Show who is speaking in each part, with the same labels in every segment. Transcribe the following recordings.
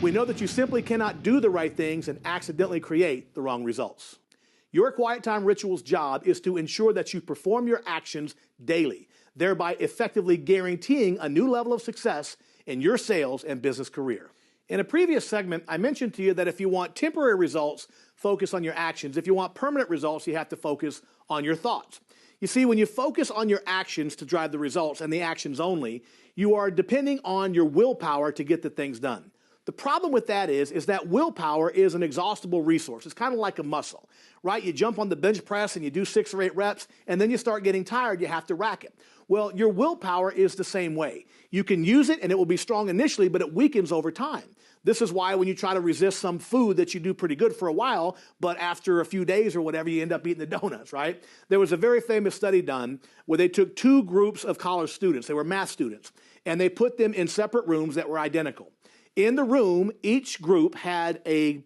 Speaker 1: We know that you simply cannot do the right things and accidentally create the wrong results. Your quiet time ritual's job is to ensure that you perform your actions daily, thereby effectively guaranteeing a new level of success in your sales and business career. In a previous segment, I mentioned to you that if you want temporary results, focus on your actions. If you want permanent results, you have to focus on your thoughts. You see, when you focus on your actions to drive the results and the actions only, you are depending on your willpower to get the things done. The problem with that is that willpower is an exhaustible resource. It's kind of like a muscle, right? You jump on the bench press and you do 6 or 8 reps, and then you start getting tired, you have to rack it. Well, your willpower is the same way. You can use it and it will be strong initially, but it weakens over time. This is why when you try to resist some food that you do pretty good for a while, but after a few days or whatever, you end up eating the donuts, right? There was a very famous study done where they took 2 groups of college students. They were math students, and they put them in separate rooms that were identical. In the room, each group had a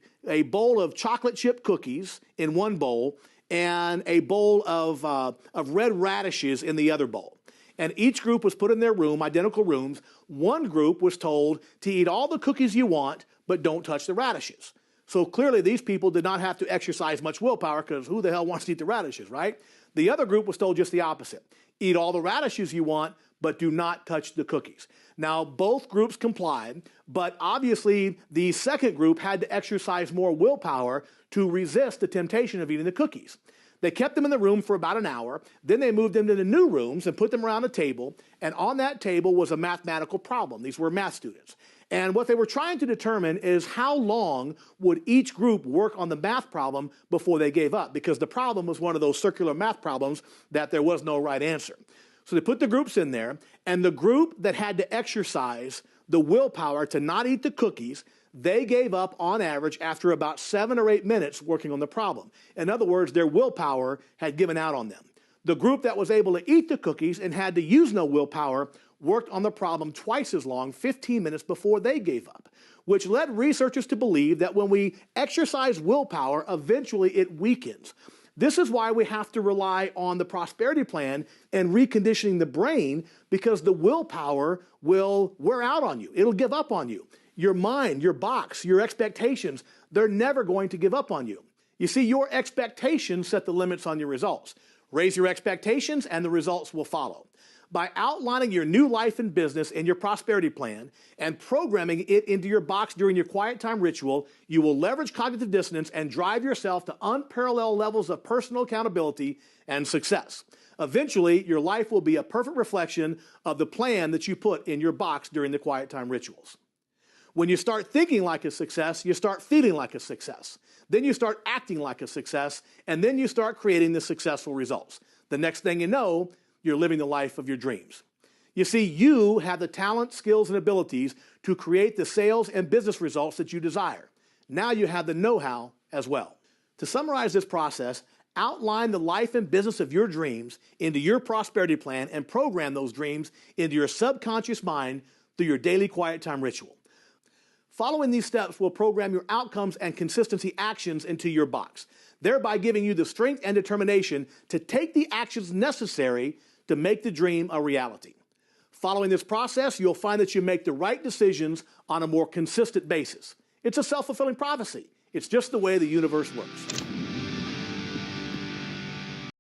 Speaker 1: bowl of chocolate chip cookies in one bowl and a bowl of red radishes in the other bowl. And each group was put in their room, identical rooms. One group was told to eat all the cookies you want, but don't touch the radishes. So clearly these people did not have to exercise much willpower, because who the hell wants to eat the radishes, right? The other group was told just the opposite. Eat all the radishes you want, but do not touch the cookies. Now, both groups complied, but obviously the second group had to exercise more willpower to resist the temptation of eating the cookies. They kept them in the room for about an hour. Then they moved them to the new rooms and put them around a table. And on that table was a mathematical problem. These were math students. And what they were trying to determine is how long would each group work on the math problem before they gave up, because the problem was one of those circular math problems that there was no right answer. So they put the groups in there, and the group that had to exercise the willpower to not eat the cookies, they gave up on average after about 7 or 8 minutes working on the problem. In other words, their willpower had given out on them. The group that was able to eat the cookies and had to use no willpower worked on the problem twice as long, 15 minutes before they gave up, which led researchers to believe that when we exercise willpower, eventually it weakens. This is why we have to rely on the prosperity plan and reconditioning the brain, because the willpower will wear out on you. It'll give up on you. Your mind, your box, your expectations, they're never going to give up on you. You see, your expectations set the limits on your results. Raise your expectations and the results will follow. By outlining your new life and business in your prosperity plan and programming it into your box during your quiet time ritual, you will leverage cognitive dissonance and drive yourself to unparalleled levels of personal accountability and success. Eventually, your life will be a perfect reflection of the plan that you put in your box during the quiet time rituals. When you start thinking like a success, you start feeling like a success. Then you start acting like a success, and then you start creating the successful results. The next thing you know, you're living the life of your dreams. You see, you have the talent, skills, and abilities to create the sales and business results that you desire. Now you have the know-how as well. To summarize this process, outline the life and business of your dreams into your prosperity plan and program those dreams into your subconscious mind through your daily quiet time ritual. Following these steps will program your outcomes and consistency actions into your box, thereby giving you the strength and determination to take the actions necessary to make the dream a reality. Following this process, you'll find that you make the right decisions on a more consistent basis. It's a self-fulfilling prophecy. It's just the way the universe works.